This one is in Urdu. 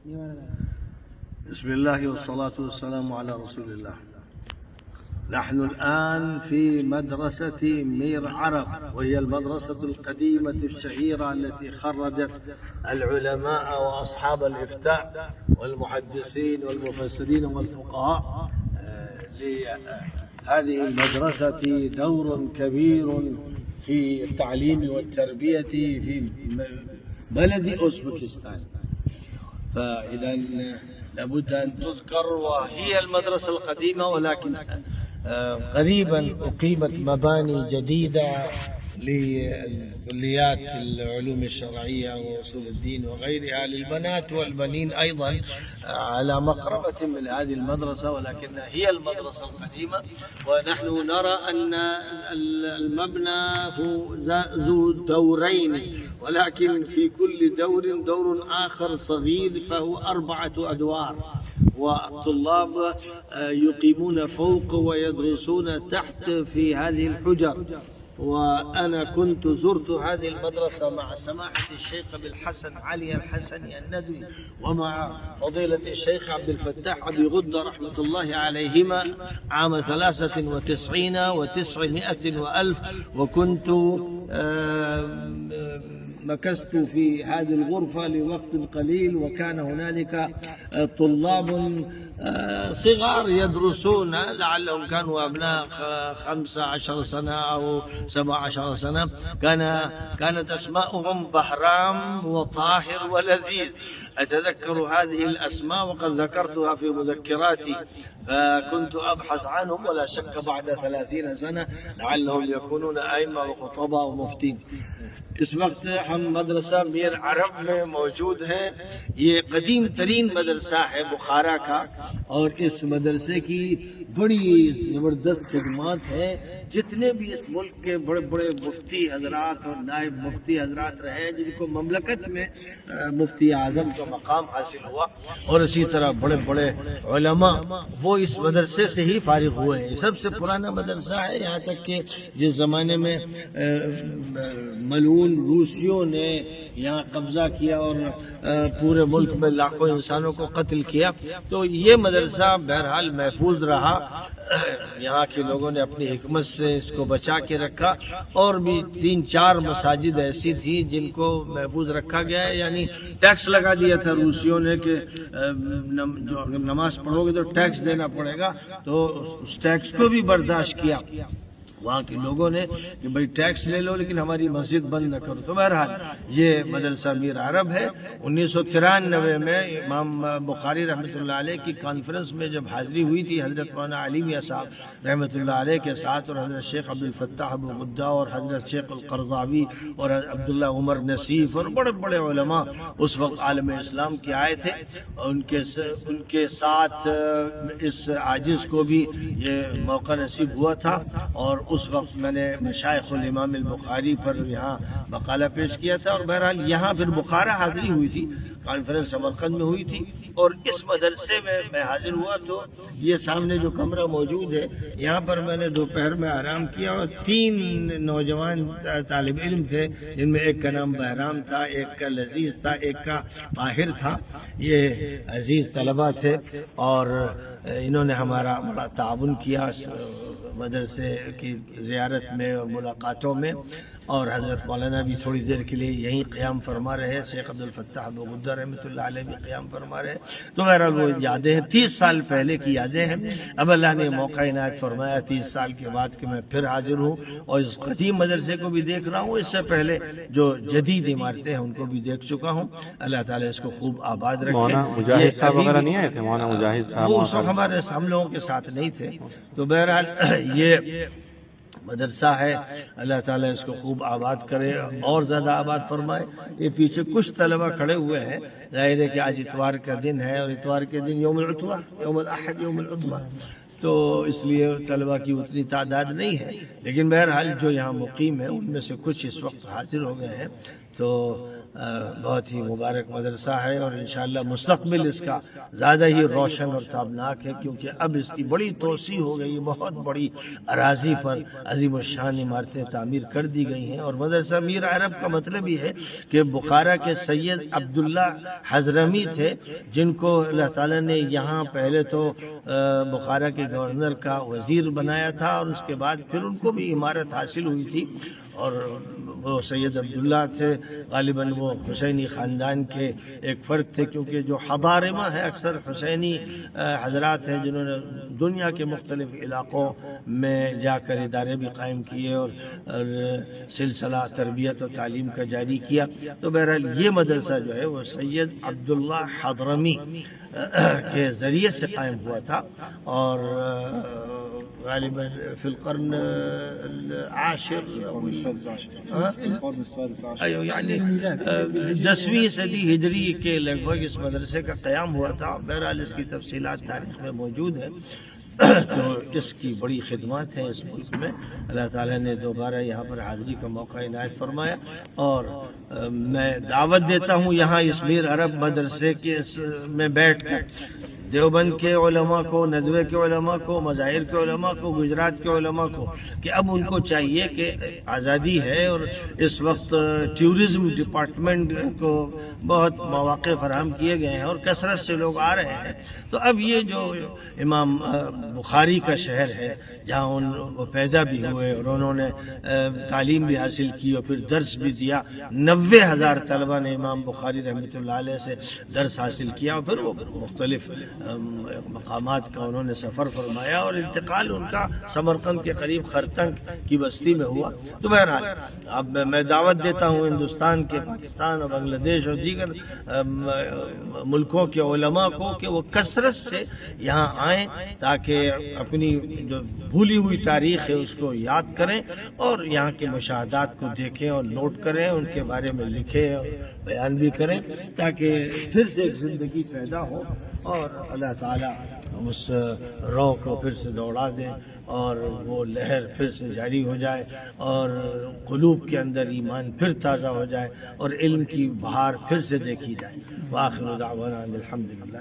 بسم الله والصلاة والسلام على رسول الله. نحن الآن في مدرسة مير عرب، وهي المدرسة القديمة الشهيرة التي خرجت العلماء وأصحاب الإفتاء والمحدثين والمفسرين والفقهاء. لهذه المدرسة دور كبير في التعليم والتربية في بلد أوزبكستان، فإذا لابد أن تذكر. وهي المدرسة القديمة، ولكن قريبا أقيمت مباني جديدة لكليات العلوم الشرعية وأصول الدين وغيرها للبنات والبنين أيضا على مقربة من هذه المدرسة، ولكنها هي المدرسة القديمة. ونحن نرى أن المبنى هو ذو دورين، ولكن في كل دور آخر صغير، فهو 4 أدوار، والطلاب يقيمون فوق ويدرسون تحت في هذه الحجر. وأنا كنت زرت هذه المدرسة مع سماحة الشيخ أبي الحسن علي الحسني الندوي، ومع فضيلة الشيخ عبد الفتاح أبي غدة رحمة الله عليهما عام 93 و900 وألف. وكنت مكثت في هذه الغرفة لوقت قليل، وكان هنالك طلاب صغار يدرسون، لعلهم كانوا أبناء 15 سنة أو 17 سنة. كانت أسماؤهم بهرام وطاهر ولذيذ. أتذكر هذه الأسماء وقد ذكرتها في مذكراتي، فكنت أبحث عنهم، ولا شك بعد 30 سنة لعلهم يكونون أئمة وخطباء ومفتين. اس وقت ہم مدرسہ میر عرب میں موجود ہیں۔ یہ قدیم ترین مدرسہ ہے بخارا کا، اور اس مدرسے کی بڑی زبردست خدمات ہیں۔ جتنے بھی اس ملک کے بڑے بڑے مفتی حضرات اور نائب مفتی حضرات رہے، جن کو مملکت میں مفتی اعظم کا مقام حاصل ہوا، اور اسی طرح بڑے بڑے علماء وہ اس مدرسے سے ہی فارغ ہوئے ہیں۔ یہ سب سے پرانا مدرسہ ہے، یہاں تک کہ جس زمانے میں ملعون روسیوں نے یہاں قبضہ کیا اور پورے ملک میں لاکھوں انسانوں کو قتل کیا، تو یہ مدرسہ بہرحال محفوظ رہا۔ یہاں کے لوگوں نے اپنی حکمت سے اس کو بچا کے رکھا، اور بھی 3-4 مساجد ایسی تھی جن کو محفوظ رکھا گیا ہے۔ یعنی ٹیکس لگا دیا تھا روسیوں نے کہ جو اگر نماز پڑھو گے تو ٹیکس دینا پڑے گا، تو اس ٹیکس کو بھی برداشت کیا وہاں کے لوگوں نے کہ بھئی ٹیکس لے لو لیکن ہماری مسجد بند نہ کرو۔ تو بہرحال یہ مدرسہ میر عرب ہے۔ 1993 میں امام بخاری رحمۃ اللہ علیہ کی کانفرنس میں جب حاضری ہوئی تھی حضرت مولانا علی میاں صاحب رحمۃ اللہ علیہ کے ساتھ، اور حضرت شیخ عبد الفتاح ابو غدہ اور حضرت شیخ القرضاوی اور عبداللہ عمر نصیف اور بڑے بڑے علماء اس وقت عالم اسلام کے آئے تھے، اور ان کے ساتھ اس عاجز کو بھی یہ موقع نصیب ہوا تھا۔ اور اس وقت میں نے مشائخ الامام البخاری پر یہاں مقالہ پیش کیا تھا، اور بہرحال یہاں پھر بخارا حاضری ہوئی تھی، کانفرنس سمرقند میں ہوئی تھی، اور اس مدرسے میں حاضر ہوا۔ تو یہ سامنے جو کمرہ موجود ہے، یہاں پر میں نے دوپہر میں آرام کیا، اور 3 نوجوان طالب علم تھے، جن میں ایک کا نام بہرام تھا، ایک کا لذیذ تھا، ایک کا طاہر تھا۔ یہ عزیز طلبہ تھے، اور انہوں نے ہمارا بڑا تعاون کیا مدرسے کی زیارت میں اور ملاقاتوں میں، اور حضرت مولانا بھی تھوڑی دیر کے لیے یہیں قیام فرما رہے، شیخ عبد الفتاح ابو غدہ رحمۃ اللہ علیہ بھی قیام فرما رہے۔ تو بہرحال وہ یادیں ہیں، 30 سال پہلے کی یادیں ہیں۔ اب اللہ نے موقع عنایت فرمایا 30 سال کے بعد کہ میں پھر حاضر ہوں، اور اس قدیم مدرسے کو بھی دیکھ رہا ہوں۔ اس سے پہلے جو جدید عمارتیں ہیں ان کو بھی دیکھ چکا ہوں۔ اللہ تعالیٰ اس کو خوب آباد رکھے۔ مولانا مجاہد صاحب وغیرہ نہیں آئے تھے؟ مولانا مجاہد صاحب وہ اس وقت ہم لوگوں کے ساتھ نہیں تھے۔ تو بہرحال یہ مدرسہ ہے، اللہ تعالیٰ اس کو خوب آباد کرے اور زیادہ آباد فرمائے۔ یہ پیچھے کچھ طلبہ کھڑے ہوئے ہیں، ظاہر ہے کہ آج اتوار کا دن ہے، اور اتوار کے دن یوم العطلہ، یوم الاحد، یوم العطلہ، تو اس لیے طلبہ کی اتنی تعداد نہیں ہے، لیکن بہرحال جو یہاں مقیم ہیں ان میں سے کچھ اس وقت حاضر ہو گئے ہیں۔ تو بہت ہی مبارک مدرسہ ہے، اور انشاءاللہ مستقبل اس کا زیادہ ہی روشن اور تابناک ہے، کیونکہ اب اس کی بڑی توسیع ہو گئی، بہت بڑی اراضی پر عظیم الشان عمارتیں تعمیر کر دی گئی ہیں۔ اور مدرسہ میر عرب کا مطلب ہی ہے کہ بخارا کے سید عبداللہ حضرمی تھے، جن کو اللہ تعالیٰ نے یہاں پہلے تو بخارا کے گورنر کا وزیر بنایا تھا، اور اس کے بعد پھر ان کو بھی عمارت حاصل ہوئی تھی، اور وہ سید عبداللہ تھے، غالباً وہ حسینی خاندان کے ایک فرد تھے، کیونکہ جو حضارمہ ہے اکثر حسینی حضرات ہیں، جنہوں نے دنیا کے مختلف علاقوں میں جا کر ادارے بھی قائم کیے اور سلسلہ تربیت و تعلیم کا جاری کیا۔ تو بہرحال یہ مدرسہ جو ہے وہ سید عبداللہ حضرمی کے ذریعے سے قائم ہوا تھا، اور غالباً فی القرن العاشر یعنی 10ویں صدی ہجری کے لگ بھگ اس مدرسے کا قیام ہوا تھا۔ بہرحال اس کی تفصیلات تاریخ میں موجود ہیں، تو اس کی بڑی خدمات ہیں اس ملک میں۔ اللہ تعالیٰ نے دوبارہ یہاں پر حاضری کا موقع عنایت فرمایا، اور میں دعوت دیتا ہوں یہاں اس میر عرب مدرسے کے میں بیٹھ کر دیوبند کے علماء کو، ندوے کے علماء کو، مظاہر کے علماء کو، گجرات کے علماء کو، کہ اب ان کو چاہیے کہ آزادی ہے اور اس وقت ٹورزم ڈپارٹمنٹ کو بہت مواقع فراہم کیے گئے ہیں اور کثرت سے لوگ آ رہے ہیں، تو اب یہ جو امام بخاری کا شہر ہے جہاں وہ پیدا بھی ہوئے اور انہوں نے تعلیم بھی حاصل کی اور پھر درس بھی دیا، 90,000 طلبہ نے امام بخاری رحمۃ اللہ علیہ سے درس حاصل کیا، اور پھر وہ مختلف مقامات کا انہوں نے سفر فرمایا، اور انتقال ان کا سمرقند کے قریب خرطنگ کی بستی میں ہوا۔ تو بہرحال اب میں دعوت دیتا ہوں ہندوستان کے، پاکستان اور بنگلہ دیش اور دیگر ملکوں کے علماء کو کہ وہ کثرت سے یہاں آئیں، تاکہ اپنی جو بھولی ہوئی تاریخ ہے اس کو یاد کریں، اور یہاں کے مشاہدات کو دیکھیں اور نوٹ کریں، ان کے بارے میں لکھیں اور بیان بھی کریں، تاکہ پھر سے ایک زندگی پیدا ہو اور اللہ تعالیٰ اس رو کو پھر سے دوڑا دیں، اور وہ لہر پھر سے جاری ہو جائے، اور قلوب کے اندر ایمان پھر تازہ ہو جائے، اور علم کی بہار پھر سے دیکھی جائے۔ وآخر دعوانا الحمدللہ۔